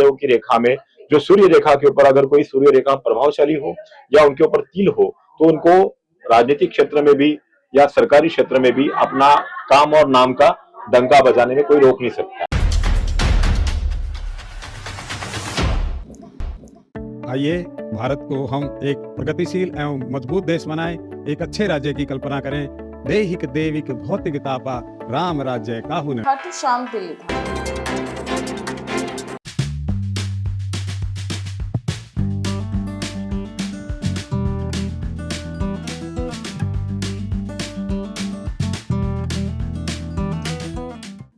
हाथों की रेखा में जो सूर्य रेखा के ऊपर अगर कोई सूर्य रेखा प्रभावशाली हो या उनके ऊपर तिल हो तो उनको राजनीतिक क्षेत्र में भी या सरकारी क्षेत्र में भी अपना काम और नाम का डंका बजाने में कोई रोक नहीं सकता। आइए भारत को हम एक प्रगतिशील एवं मजबूत देश बनाएं, एक अच्छे राज्य की कल्पना करें। दैहिक देविक भौतिकतापा राम राज्य काहू ने। खाटू श्याम दिल्ली था।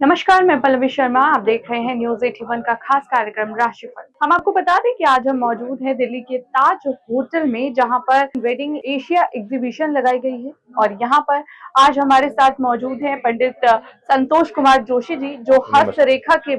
नमस्कार, मैं पल्लवी शर्मा। आप देख रहे हैं न्यूज 81 का खास कार्यक्रम राशिफल। हम आपको बता दें कि आज हम मौजूद हैं दिल्ली के ताज होटल में, जहां पर वेडिंग एशिया एग्जीबिशन लगाई गई है। और यहां पर आज हमारे साथ मौजूद हैं पंडित संतोष कुमार जोशी जी, जो हस्तरेखा के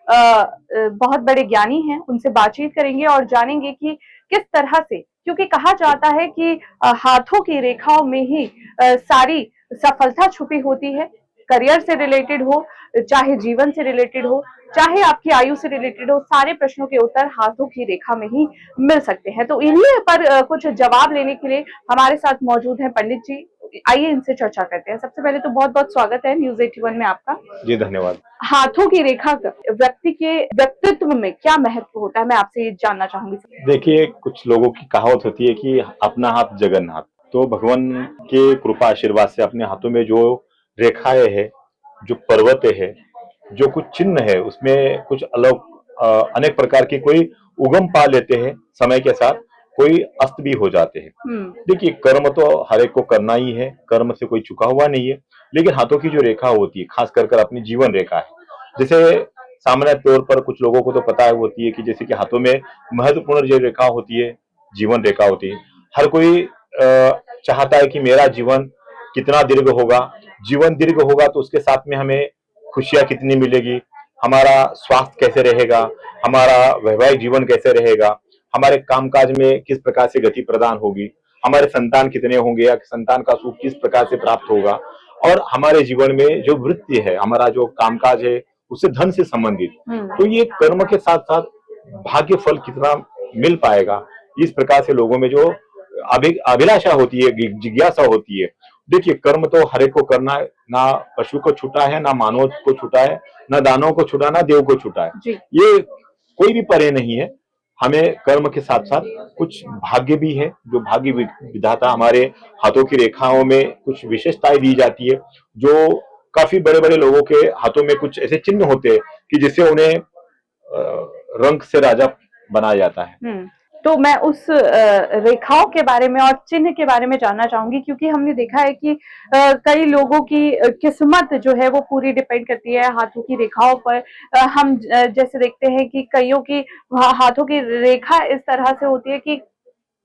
बहुत बड़े ज्ञानी हैं। उनसे बातचीत करेंगे और जानेंगे कि किस तरह से, क्योंकि कहा जाता है कि हाथों की रेखाओं में ही सारी सफलता छुपी होती है। करियर से रिलेटेड हो, चाहे जीवन से रिलेटेड हो, चाहे आपकी आयु से रिलेटेड हो, सारे प्रश्नों के उत्तर हाथों की रेखा में ही मिल सकते हैं। तो इन्हीं पर कुछ जवाब लेने के लिए हमारे साथ मौजूद हैं पंडित जी। आइए इनसे चर्चा करते हैं। सबसे पहले तो बहुत बहुत स्वागत है न्यूज 81 में आपका। जी धन्यवाद। हाथों की रेखा व्यक्ति के व्यक्तित्व में क्या महत्व होता है, मैं आपसे ये जानना चाहूंगी। देखिए, कुछ लोगों की कहावत होती है कि अपना हाथ जगन्नाथ। तो भगवान के कृपा आशीर्वाद से अपने हाथों में जो रेखाएं है, जो पर्वत है, जो कुछ चिन्ह है, उसमें कुछ अलग अनेक प्रकार के कोई उगम पा लेते हैं समय के साथ, कोई अस्त भी हो जाते हैं। देखिए, कर्म तो हर एक को करना ही है, कर्म से कोई चुका हुआ नहीं है, लेकिन हाथों की जो रेखा होती है, खास कर अपनी जीवन रेखा है, जैसे सामान्य तौर पर कुछ लोगों को तो पता होती है कि जैसे कि हाथों में महत्वपूर्ण जो रेखा होती है, जीवन रेखा होती है। हर कोई चाहता है कि मेरा जीवन कितना दीर्घ होगा, जीवन दीर्घ होगा तो उसके साथ में हमें खुशियां कितनी मिलेगी, हमारा स्वास्थ्य कैसे रहेगा, हमारा वैवाहिक जीवन कैसे रहेगा, हमारे कामकाज में किस प्रकार से गति प्रदान होगी, हमारे संतान कितने होंगे या संतान का सुख किस प्रकार से प्राप्त होगा, और हमारे जीवन में जो वृत्ति है, हमारा जो कामकाज है, उससे धन से संबंधित। तो ये कर्म के साथ साथ भाग्य फल कितना मिल पाएगा, इस प्रकार से लोगों में जो अभिलाषा होती है, जिज्ञासा होती है। देखिए, कर्म तो हर एक को करना है, ना पशु को छूटा है, ना मानव को छूटा है, ना दानव को छूटा, ना देव को छूटा है। ये कोई भी परे नहीं है। हमें कर्म के साथ साथ कुछ भाग्य भी है, जो भाग्य विधाता हमारे हाथों की रेखाओं में कुछ विशेषताएं दी जाती है, जो काफी बड़े बड़े लोगों के हाथों में कुछ ऐसे चिन्ह होते हैं कि जिससे उन्हें रंग से राजा बनाया जाता है। तो मैं उस रेखाओं के बारे में और चिन्ह के बारे में जानना चाहूंगी, क्योंकि हमने देखा है कि कई लोगों की किस्मत जो है वो पूरी डिपेंड करती है हाथों की रेखाओं पर। हम जैसे देखते हैं कि कईयों की हाथों की रेखा इस तरह से होती है कि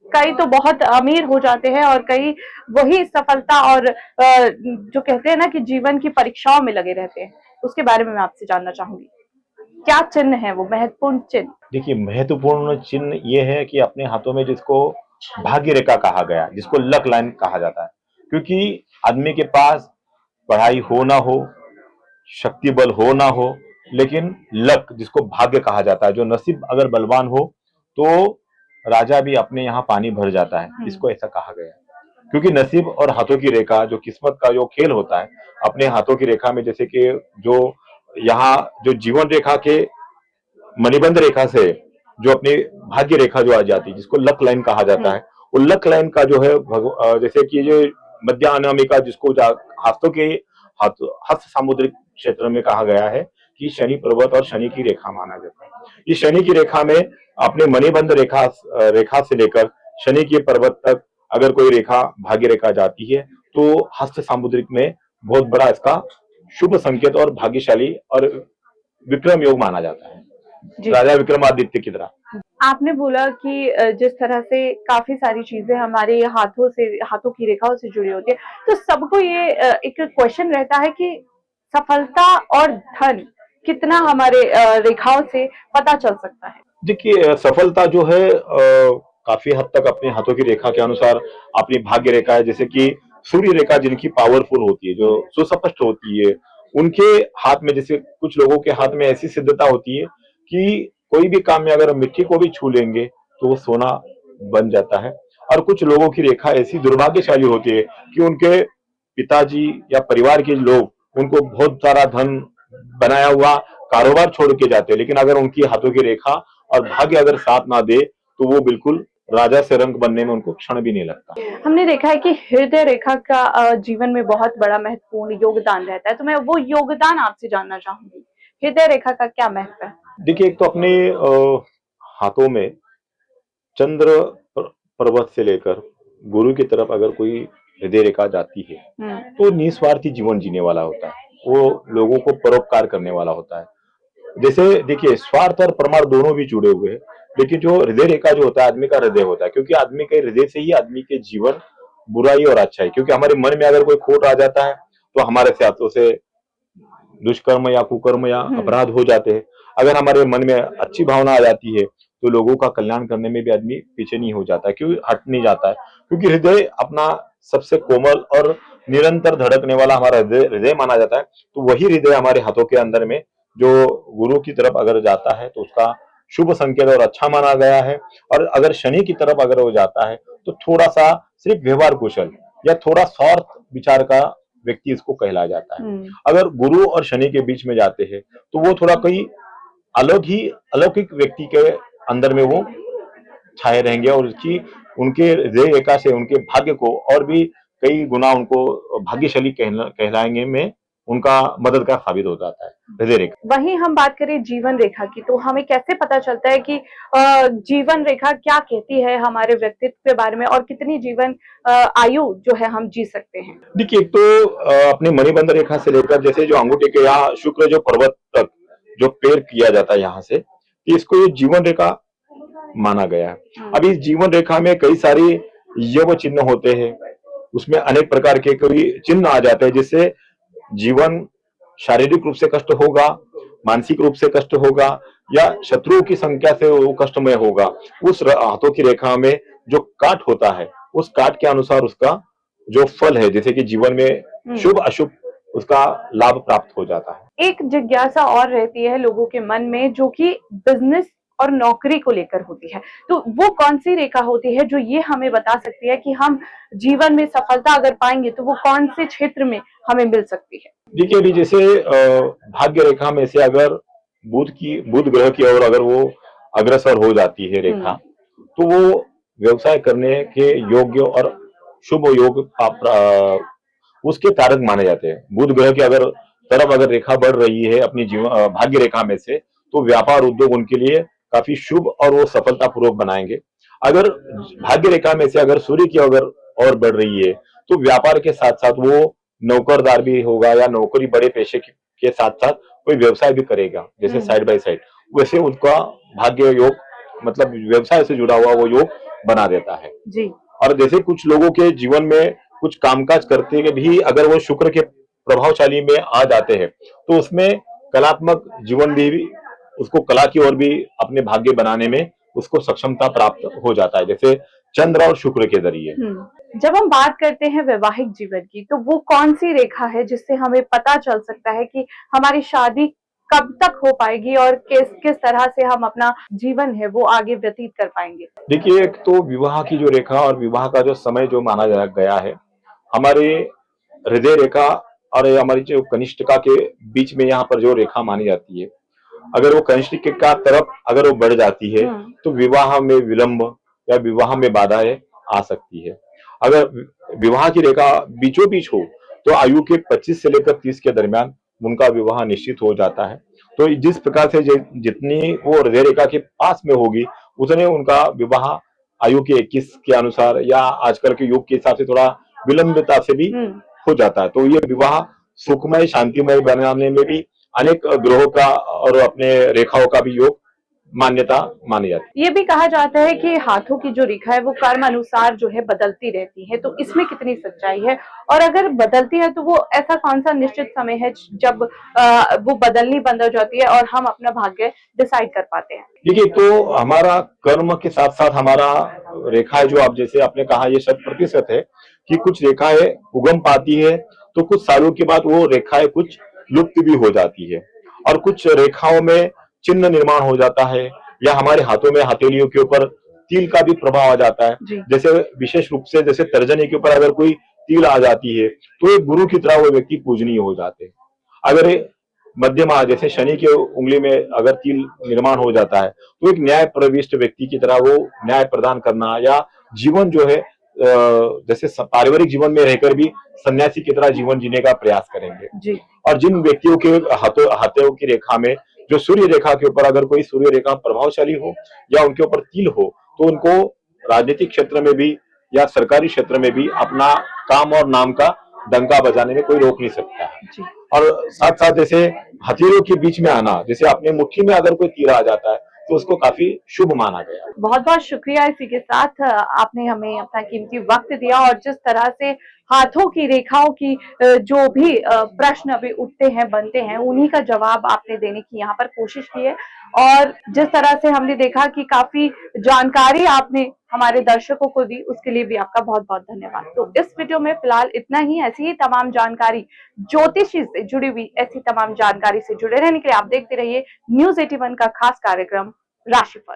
कई तो बहुत अमीर हो जाते हैं और कई वही सफलता और जो कहते हैं ना कि जीवन की परीक्षाओं में लगे रहते हैं। उसके बारे में मैं आपसे जानना चाहूंगी, क्या चिन्ह है वो महत्वपूर्ण चिन्ह? देखिए, महत्वपूर्ण चिन्ह ये है कि अपने हाथों में जिसको भाग्य रेखा कहा गया, जिसको लक लाइन कहा जाता है, क्योंकि आदमी के पास पढ़ाई हो ना हो, शक्ति बल हो ना हो, लेकिन लक जिसको भाग्य कहा जाता है, जो नसीब अगर बलवान हो तो राजा भी अपने यहाँ पानी भर जाता है, इसको ऐसा कहा गया है। क्योंकि नसीब और हाथों की रेखा, जो किस्मत का जो खेल होता है, अपने हाथों की रेखा में, जैसे कि जो यहाँ जो जीवन रेखा के मणिबंध रेखा से जो अपनी भाग्य रेखा जो आ जाती है, जिसको लक लाइन कहा जाता है, वो लक लाइन का जो है जैसे कि ये मध्य अनामिका, जिसको हाथों के हस्त सामुद्रिक क्षेत्र में कहा गया है कि शनि पर्वत और शनि की रेखा माना जाता है। इस शनि की रेखा में अपने मणिबंध रेखा से लेकर शनि के पर्वत तक अगर कोई रेखा भाग्य रेखा जाती है तो हस्त सामुद्रिक में बहुत बड़ा इसका शुभ संकेत और भाग्यशाली और विक्रम योग माना जाता है, राजा विक्रमादित्य की तरह। आपने बोला कि जिस तरह से काफी सारी चीजें हमारे हाथों की रेखाओं से जुड़ी होती है, तो सबको ये एक क्वेश्चन रहता है कि सफलता और धन कितना हमारे रेखाओं से पता चल सकता है? देखिए, सफलता जो है काफी हद तक अपने हाथों की रेखा के अनुसार अपनी भाग्य रेखा है, जैसे कि सूर्य रेखा जिनकी पावरफुल होती है, जो सुस्पष्ट होती है, उनके हाथ में, जैसे कुछ लोगों के हाथ में ऐसी सिद्धता होती है कि कोई भी काम में अगर मिट्टी को भी छू लेंगे तो वो सोना बन जाता है। और कुछ लोगों की रेखा ऐसी दुर्भाग्यशाली होती है कि उनके पिताजी या परिवार के लोग उनको बहुत सारा धन बनाया हुआ कारोबार छोड़ के जाते हैं, लेकिन अगर उनकी हाथों की रेखा और भाग्य अगर साथ ना दे तो वो बिल्कुल राजा से रंग बनने में उनको क्षण भी नहीं लगता। हमने देखा है कि हृदय रेखा का जीवन में बहुत बड़ा महत्वपूर्ण योगदान रहता है, तो मैं वो योगदान आपसे जानना चाहूंगी, हृदय रेखा का क्या महत्व है? देखिए, एक तो अपने हाथों में चंद्र पर्वत से लेकर गुरु की तरफ अगर कोई हृदय रेखा जाती है तो निस्वार्थी जीवन जीने वाला होता है, वो लोगों को परोपकार करने वाला होता है। जैसे देखिए, स्वार्थ और परमार्थ दोनों भी जुड़े हुए हैं, लेकिन जो हृदय रेखा जो होता है आदमी का हृदय होता है, क्योंकि आदमी के हृदय से ही आदमी के जीवन बुराई और अच्छाई, क्योंकि हमारे मन में अगर कोई खोट आ जाता है तो हमारे से हाथों से दुष्कर्म या कुकर्म या अपराध हो जाते हैं। अगर हमारे मन में अच्छी भावना आ जाती है तो लोगों का कल्याण करने में भी आदमी पीछे नहीं हो जाता है, क्यों हट नहीं जाता है, क्योंकि हृदय अपना सबसे कोमल और निरंतर धड़कने वाला हमारा हृदय माना जाता है। तो वही हृदय हमारे हाथों के अंदर में जो गुरु की तरफ अगर जाता है तो उसका शुभ संकेत और अच्छा माना गया है। और अगर शनि की तरफ अगर वो जाता है तो थोड़ा सा सिर्फ व्यवहार कुशल या थोड़ा स्वार्थ विचार का व्यक्ति इसको कहलाया जाता है। अगर गुरु और शनि के बीच में जाते हैं तो वो थोड़ा कोई अलौकिक व्यक्ति के अंदर में वो छाए रहेंगे और उसकी उनके हृदय रेखा से उनके भाग्य को और भी कई गुना उनको भाग्यशाली कहलाएंगे में उनका मददगार साबित हो जाता है हृदय रेखा। वहीं हम बात करें जीवन रेखा की, तो हमें कैसे पता चलता है कि जीवन रेखा क्या कहती है हमारे व्यक्तित्व के बारे में और कितनी जीवन आयु जो है हम जी सकते हैं? देखिए, एक तो अपने मणिबंध रेखा से लेकर जैसे जो अंगूठे के यहाँ शुक्र जो पर्वत तक जो पेड़ किया जाता है यहाँ से, तो इसको ये जीवन रेखा माना गया है। अब इस जीवन रेखा में कई सारे यव चिन्ह होते हैं, उसमें अनेक प्रकार के कोई चिन्ह आ जाते हैं जिससे जीवन शारीरिक रूप से कष्ट होगा, मानसिक रूप से कष्ट होगा या शत्रुओं की संख्या से वो कष्टमय होगा। उस हाथों की रेखा में जो काट होता है उस काट के अनुसार उसका जो फल है, जैसे कि जीवन में शुभ अशुभ उसका लाभ प्राप्त हो जाता है। एक जिज्ञासा और रहती है लोगों के मन में जो कि बिजनेस और नौकरी को लेकर होती है, तो वो कौन सी रेखा होती है जो ये हमें बता सकती है कि हम जीवन में सफलता अगर पाएंगे तो वो कौन से क्षेत्र में हमें मिल सकती है? देखिए, अभी जैसे भाग्य रेखा में से अगर बुध ग्रह की ओर अगर वो अग्रसर हो जाती है रेखा तो वो व्यवसाय करने के योग्य और शुभ योग उसके कारक माने जाते हैं। बुध ग्रह की अगर तरफ अगर रेखा बढ़ रही है अपनी जीवन भाग्य रेखा में से तो व्यापार उद्योग उनके लिए काफी शुभ और वो सफलता पूर्वक बनाएंगे। अगर भाग्य रेखा में से अगर सूर्य की अगर और बढ़ रही है तो व्यापार के साथ साथ वो नौकरदार भी होगा या नौकरी बड़े पेशे के साथ साथ कोई व्यवसाय भी करेगा, जैसे साइड बाय साइड, वैसे उनका भाग्य योग मतलब व्यवसाय से जुड़ा हुआ वो योग बना देता है जी। और जैसे कुछ लोगों के जीवन में कुछ कामकाज करते हुए भी अगर वो शुक्र के प्रभावशाली में आ जाते हैं तो उसमें कलात्मक जीवन भी उसको कला की ओर भी अपने भाग्य बनाने में उसको सक्षमता प्राप्त हो जाता है, जैसे चंद्र और शुक्र के जरिए। जब हम बात करते हैं वैवाहिक जीवन की, तो वो कौन सी रेखा है जिससे हमें पता चल सकता है कि हमारी शादी कब तक हो पाएगी और किस तरह से हम अपना जीवन है वो आगे व्यतीत कर पाएंगे? देखिए, एक तो विवाह की जो रेखा और विवाह का जो समय जो माना गया है, हमारे हृदय रेखा और हमारी जो कनिष्ठिका के बीच में यहाँ पर जो रेखा मानी जाती है, अगर वो कनिष्ठिका तरफ अगर वो बढ़ जाती है तो विवाह में विलंब या विवाह में बाधाएं आ सकती है। अगर विवाह की रेखा बीचों बीच हो तो आयु के 25 से लेकर 30 के दरमियान उनका विवाह निश्चित हो जाता है। तो जिस प्रकार से जितनी वो हृदय रेखा के पास में होगी उतने उनका विवाह आयु के 21 के अनुसार या आजकल के युग के हिसाब से थोड़ा विलंबता से भी हो जाता है। तो ये विवाह सुखमय शांतिमय बनाने में भी अनेक ग्रहों का और अपने रेखाओं का भी योग मान्यता मानी जाती है। ये भी कहा जाता है कि हाथों की जो रेखा है वो कर्म अनुसार जो है बदलती रहती है, तो इसमें कितनी सच्चाई है? और अगर बदलती है तो वो ऐसा कौन सा निश्चित समय है जब वो बदलनी बंद हो जाती है और हम अपना भाग्य डिसाइड कर पाते हैं? देखिए, तो हमारा कर्म के साथ साथ हमारा रेखाएं जो आप जैसे आपने कहा ये 100% है कि कुछ रेखाएं उगम पाती है तो कुछ सालों के बाद वो रेखाएं कुछ लुप्त भी हो जाती है और कुछ रेखाओं में चिन्ह निर्माण हो जाता है या हमारे हाथों में हथेलियों के ऊपर तिल का भी प्रभाव आ जाता है। जी। जैसे विशेष रूप से जैसे तर्जनी के ऊपर अगर कोई तिल आ जाती है तो एक गुरु की तरह वो व्यक्ति पूजनीय हो जाते हैं। अगर मध्यमा जैसे शनि के उंगली में अगर तिल निर्माण हो जाता है तो एक न्याय प्रविष्ट व्यक्ति की तरह वो न्याय प्रदान करना या जीवन जो है जैसे पारिवारिक जीवन में रहकर भी सन्यासी की तरह जीवन जीने का प्रयास करेंगे। जी। और जिन व्यक्तियों के हाथों की रेखा में जो सूर्य रेखा के ऊपर अगर कोई सूर्य रेखा प्रभावशाली हो या उनके ऊपर तिल हो तो उनको राजनीतिक क्षेत्र में भी या सरकारी क्षेत्र में भी अपना काम और नाम का डंका बजाने में कोई रोक नहीं सकता है। जी। और साथ साथ जैसे हथेलियों के बीच में आना, जैसे अपने मुट्ठी में अगर कोई तीर आ जाता है तो उसको काफी शुभ माना गया है। बहुत बहुत शुक्रिया। इसी के साथ आपने हमें अपना कीमती वक्त दिया और जिस तरह से हाथों की रेखाओं की जो भी प्रश्न अभी उठते हैं बनते हैं उन्हीं का जवाब आपने देने की यहाँ पर कोशिश की है। और जिस तरह से हमने देखा कि काफी जानकारी आपने हमारे दर्शकों को दी, उसके लिए भी आपका बहुत बहुत धन्यवाद। तो इस वीडियो में फिलहाल इतना ही। ऐसी ही तमाम जानकारी ज्योतिषी से जुड़ी हुई ऐसी तमाम जानकारी से जुड़े रहने के लिए आप देखते रहिए News 81 का खास कार्यक्रम राशिफल।